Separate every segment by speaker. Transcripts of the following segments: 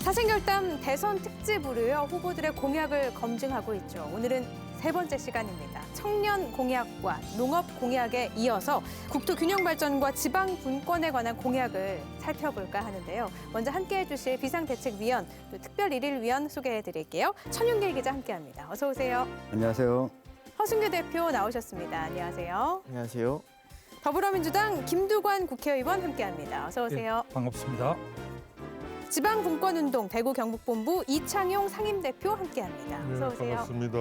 Speaker 1: 사생결단 대선 특집으로요, 후보들의 공약을 검증하고 있죠. 오늘은 세 번째 시간입니다. 청년 공약과 농업 공약에 이어서 국토 균형 발전과 지방 분권에 관한 공약을 살펴볼까 하는데요. 먼저 함께해 주실 비상대책위원, 또 특별 일일위원 소개해 드릴게요. 천윤길 기자 함께합니다. 어서 오세요.
Speaker 2: 안녕하세요.
Speaker 1: 허승규 대표 나오셨습니다. 안녕하세요.
Speaker 2: 안녕하세요.
Speaker 1: 더불어민주당 김두관 국회의원 함께합니다. 어서 오세요.
Speaker 3: 네, 반갑습니다.
Speaker 1: 지방분권운동 대구 경북본부 이창용 상임대표 함께합니다.
Speaker 4: 네,
Speaker 1: 어서 오세요.
Speaker 4: 반갑습니다.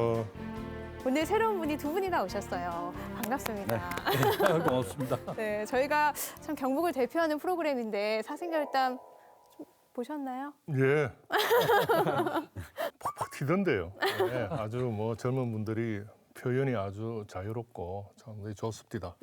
Speaker 1: 오늘 새로운 분이 두 분이나 오셨어요. 반갑습니다.
Speaker 3: 고맙습니다.
Speaker 1: 네, 저희가 참 경북을 대표하는 프로그램인데 사생결단 좀 보셨나요?
Speaker 4: 예. 팍팍 튀던데요. 네, 아주 뭐 젊은 분들이 표현이 아주 자유롭고 참 좋습니다.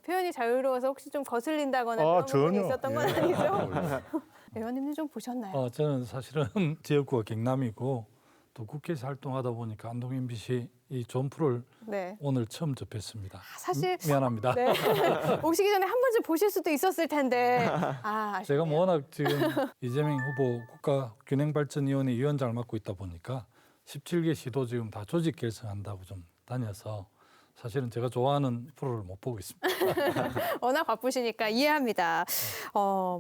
Speaker 1: 표현이 자유로워서 혹시 좀 거슬린다거나 그런
Speaker 4: 전혀.
Speaker 1: 부분이 있었던 건
Speaker 4: 예.
Speaker 1: 아니죠? 의원님은 좀 보셨나요?
Speaker 3: 저는 사실은 지역구가 경남이고 또 국회에서 활동하다 보니까 안동 MBC 이 좋은 프로를
Speaker 1: 네.
Speaker 3: 오늘 처음 접했습니다.
Speaker 1: 사실
Speaker 3: 미안합니다.
Speaker 1: 네. 오시기 전에 한 번쯤 보실 수도 있었을 텐데 아쉽네요.
Speaker 3: 제가 뭐 워낙 지금 이재명 후보 국가균형발전위원회 위원장을 맡고 있다 보니까 17개 시도 지금 다 조직 결성한다고 좀 다녀서 사실은 제가 좋아하는 프로를 못 보고 있습니다.
Speaker 1: 워낙 바쁘시니까 이해합니다.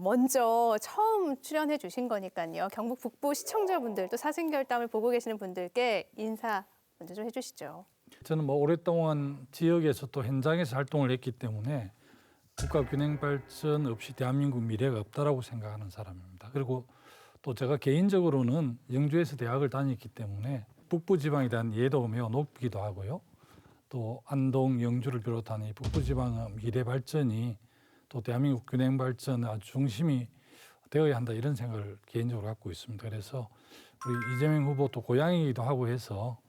Speaker 1: 먼저 처음 출연해 주신 거니까요. 경북 북부 시청자분들 또 사생결단을 보고 계시는 분들께 인사 먼저 좀 해주시죠.
Speaker 3: 저는 뭐 오랫동안 지역에서 또 현장에서 활동을 했기 때문에 국가균형발전 없이 대한민국 미래가 없다라고 생각하는 사람입니다. 그리고 또 제가 개인적으로는 영주에서 대학을 다녔기 때문에 북부 지방에 대한 이해도가 매우 높기도 하고요. 또 안동, 영주를 비롯한 이 북부 지방의 미래 발전이 또 대한민국 균형 발전의 아주 중심이 되어야 한다 이런 생각을 개인적으로 갖고 있습니다. 그래서 우리 이재명 후보 또 고향이기도 하고 해서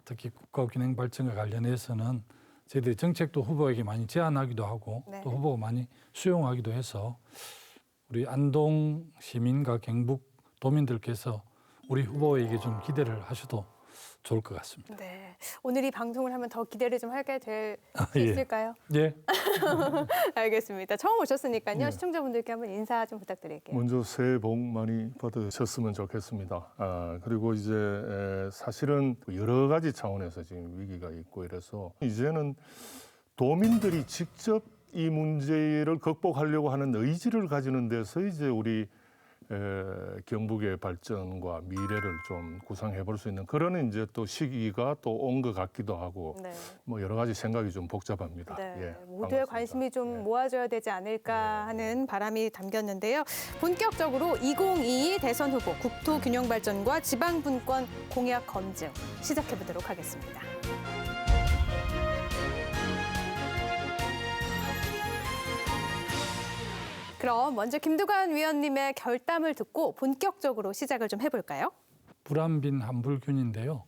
Speaker 3: 특히 국가 균형 발전과 관련해서는 저희들이 정책도 후보에게 많이 제안하기도 하고
Speaker 1: 네.
Speaker 3: 또 후보가 많이 수용하기도 해서 우리 안동 시민과 경북 도민들께서 우리 후보에게 좀 기대를 하셔도 좋을 것 같습니다.
Speaker 1: 네, 오늘 이 방송을 하면 더 기대를 좀 하게 될 수
Speaker 3: 예.
Speaker 1: 있을까요?
Speaker 3: 예.
Speaker 1: 알겠습니다. 처음 오셨으니까요.
Speaker 4: 네.
Speaker 1: 시청자분들께 한번 인사 좀 부탁드릴게요.
Speaker 4: 먼저 새해 복 많이 받으셨으면 좋겠습니다. 그리고 이제 사실은 여러 가지 차원에서 지금 위기가 있고 이래서 이제는 도민들이 직접 이 문제를 극복하려고 하는 의지를 가지는 데서 이제 우리 경북의 발전과 미래를 좀 구상해 볼 수 있는 그런 이제 또 시기가 또 온 것 같기도 하고
Speaker 1: 네.
Speaker 4: 뭐 여러 가지 생각이 좀 복잡합니다.
Speaker 1: 네,
Speaker 4: 예,
Speaker 1: 모두의
Speaker 4: 반갑습니다.
Speaker 1: 관심이 좀
Speaker 4: 네.
Speaker 1: 모아져야 되지 않을까 하는 바람이 담겼는데요. 본격적으로 2022 대선 후보 국토균형발전과 지방분권 공약 검증 시작해 보도록 하겠습니다. 그럼 먼저 김두관 위원님의 결담을 듣고 본격적으로 시작을 좀 해볼까요?
Speaker 3: 불안빈 한불균인데요.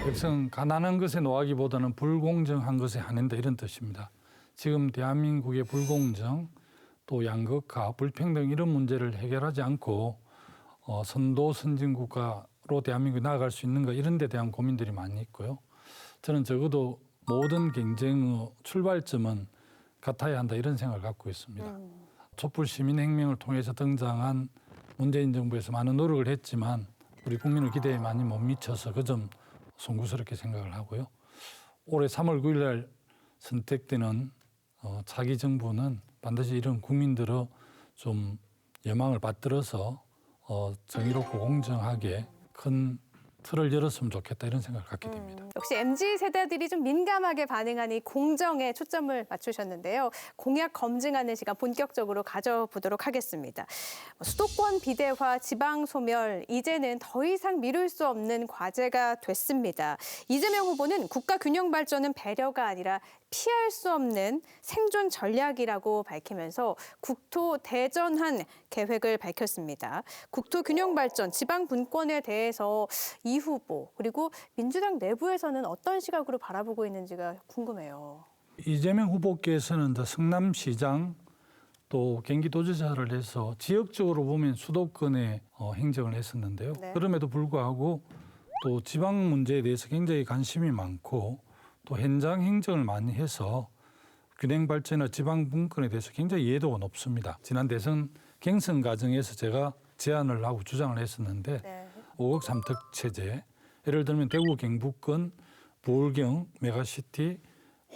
Speaker 3: 백성 가난한 것에 노하기보다는 불공정한 것에 화낸다 이런 뜻입니다. 지금 대한민국의 불공정, 또 양극화, 불평등 이런 문제를 해결하지 않고 선도 선진국가로 대한민국이 나아갈 수 있는가 이런 데 대한 고민들이 많이 있고요. 저는 적어도 모든 경쟁의 출발점은 같아야 한다 이런 생각을 갖고 있습니다. 촛불 시민혁명을 통해서 등장한 문재인 정부에서 많은 노력을 했지만 우리 국민의 기대에 많이 못 미쳐서 그 점 송구스럽게 생각을 하고요. 올해 3월 9일 날 선택되는 차기 정부는 반드시 이런 국민들의 좀 여망을 받들어서 정의롭고 공정하게 큰 틀을 열었으면 좋겠다 이런 생각을 갖게 됩니다.
Speaker 1: 역시 MZ세대들이 좀 민감하게 반응한 이 공정에 초점을 맞추셨는데요. 공약 검증하는 시간 본격적으로 가져보도록 하겠습니다. 수도권 비대화, 지방 소멸, 이제는 더 이상 미룰 수 없는 과제가 됐습니다. 이재명 후보는 국가 균형 발전은 배려가 아니라 피할 수 없는 생존 전략이라고 밝히면서 국토 대전환 계획을 밝혔습니다. 국토 균형 발전, 지방 분권에 대해서 이 후보 그리고 민주당 내부에서는 어떤 시각으로 바라보고 있는지가 궁금해요.
Speaker 3: 이재명 후보께서는 성남시장 또 경기도지사를 해서 지역적으로 보면 수도권에 행정을 했었는데요.
Speaker 1: 네.
Speaker 3: 그럼에도 불구하고 또 지방 문제에 대해서 굉장히 관심이 많고 또 현장 행정을 많이 해서 균형 발전이나 지방 분권에 대해서 굉장히 이해도가 높습니다. 지난 대선 경선 과정에서 제가 제안을 하고 주장을 했었는데
Speaker 1: 네.
Speaker 3: 5억 3특 체제, 예를 들면 대구 경북권, 부울경, 메가시티,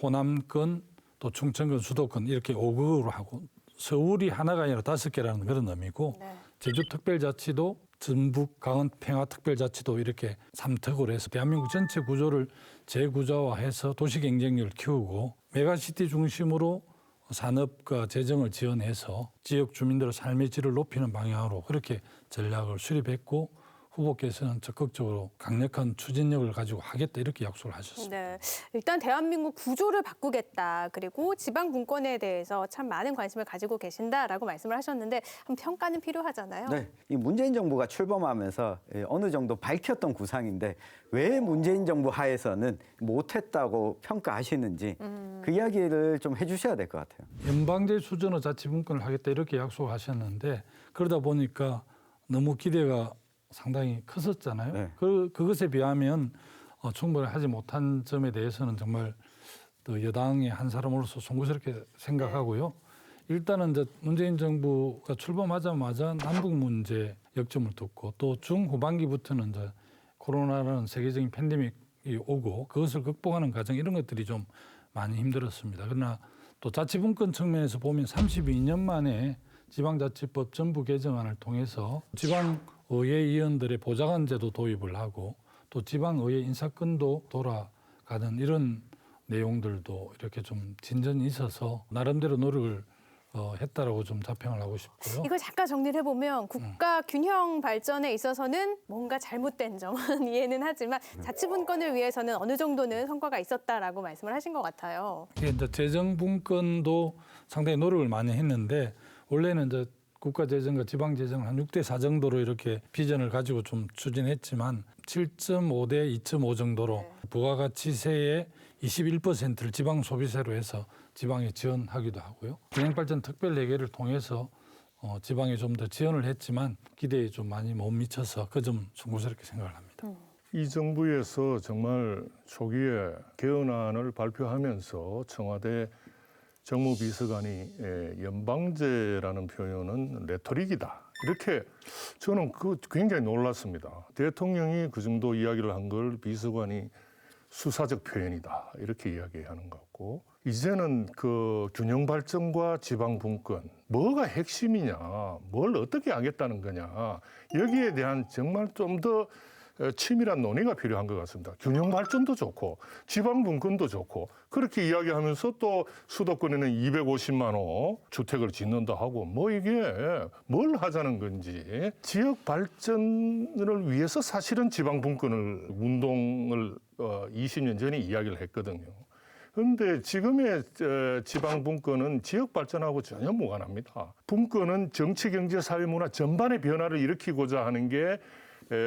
Speaker 3: 호남권, 또 충청권, 수도권 이렇게 5억으로 하고 서울이 하나가 아니라 5개라는 그런 의미고
Speaker 1: 네.
Speaker 3: 제주특별자치도 전북, 강원, 평화특별자치도 이렇게 3특으로 해서 대한민국 전체 구조를 재구조화해서 도시 경쟁력을 키우고 메가시티 중심으로 산업과 재정을 지원해서 지역 주민들의 삶의 질을 높이는 방향으로 그렇게 전략을 수립했고 후보께서는 적극적으로 강력한 추진력을 가지고 하겠다 이렇게 약속을 하셨습니다.
Speaker 1: 네, 일단 대한민국 구조를 바꾸겠다. 그리고 지방 분권에 대해서 참 많은 관심을 가지고 계신다라고 말씀을 하셨는데 한 평가는 필요하잖아요.
Speaker 2: 네, 이 문재인 정부가 출범하면서 어느 정도 밝혔던 구상인데 왜 문재인 정부 하에서는 못했다고 평가하시는지 그 이야기를 좀 해주셔야 될 것 같아요.
Speaker 3: 연방제 수준의 자치분권을 하겠다 이렇게 약속하셨는데 그러다 보니까 너무 기대가 상당히 컸었잖아요.
Speaker 2: 네.
Speaker 3: 그것에 비하면 충분히 하지 못한 점에 대해서는 정말 또 여당의 한 사람으로서 송구스럽게 생각하고요. 일단은 이제 문재인 정부가 출범하자마자 남북 문제 역점을 뒀고 또 중후반기부터는 이제 코로나라는 세계적인 팬데믹이 오고 그것을 극복하는 과정 이런 것들이 좀 많이 힘들었습니다. 그러나 또 자치분권 측면에서 보면 32년 만에 지방자치법 전부 개정안을 통해서 지방의회의원들의 보좌관제도 도입을 하고 또 지방의회 인사권도 돌아가는 이런 내용들도 이렇게 좀 진전이 있어서 나름대로 노력을 했다라고 좀 자평을 하고 싶고요.
Speaker 1: 이걸 잠깐 정리를 해보면 국가 균형 발전에 있어서는 뭔가 잘못된 점은 이해는 하지만 자치분권을 위해서는 어느 정도는 성과가 있었다라고 말씀을 하신 것 같아요.
Speaker 3: 이게 이제 재정분권도 상당히 노력을 많이 했는데 원래는 이제 국가재정과 지방재정을 한 6대4 정도로 이렇게 비전을 가지고 좀 추진했지만 7.5대 2.5 정도로 부가가치세의 21%를 지방 소비세로 해서 지방에 지원하기도 하고요. 균형발전 특별회계를 통해서 지방에 좀 더 지원을 했지만 기대에 좀 많이 못 미쳐서 그 점 송구스럽게 생각을 합니다.
Speaker 4: 이 정부에서 정말 초기에 개헌안을 발표하면서 청와대 정무비서관이 연방제라는 표현은 레토릭이다. 이렇게 저는 그 굉장히 놀랐습니다. 대통령이 그 정도 이야기를 한 걸 비서관이 수사적 표현이다. 이렇게 이야기하는 것 같고 이제는 그 균형 발전과 지방 분권 뭐가 핵심이냐, 뭘 어떻게 하겠다는 거냐 여기에 대한 정말 좀 더 치밀한 논의가 필요한 것 같습니다. 균형 발전도 좋고 지방 분권도 좋고 그렇게 이야기하면서 또 수도권에는 250만 호 주택을 짓는다 하고 뭐 이게 뭘 하자는 건지 지역 발전을 위해서 사실은 지방 분권을 운동을 20년 전에 이야기를 했거든요. 그런데 지금의 지방 분권은 지역 발전하고 전혀 무관합니다. 분권은 정치, 경제, 사회, 문화 전반의 변화를 일으키고자 하는 게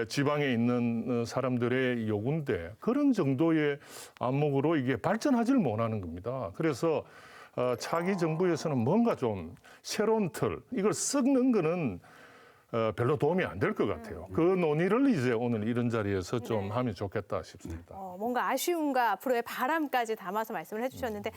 Speaker 4: 지방에 있는 사람들의 요구인데 그런 정도의 안목으로 이게 발전하지를 못하는 겁니다. 그래서 차기 정부에서는 뭔가 좀 새로운 틀, 이걸 썩는 거는 별로 도움이 안 될 것 같아요. 그 논의를 이제 오늘 이런 자리에서 좀 하면 좋겠다 싶습니다.
Speaker 1: 뭔가 아쉬움과 앞으로의 바람까지 담아서 말씀을 해주셨는데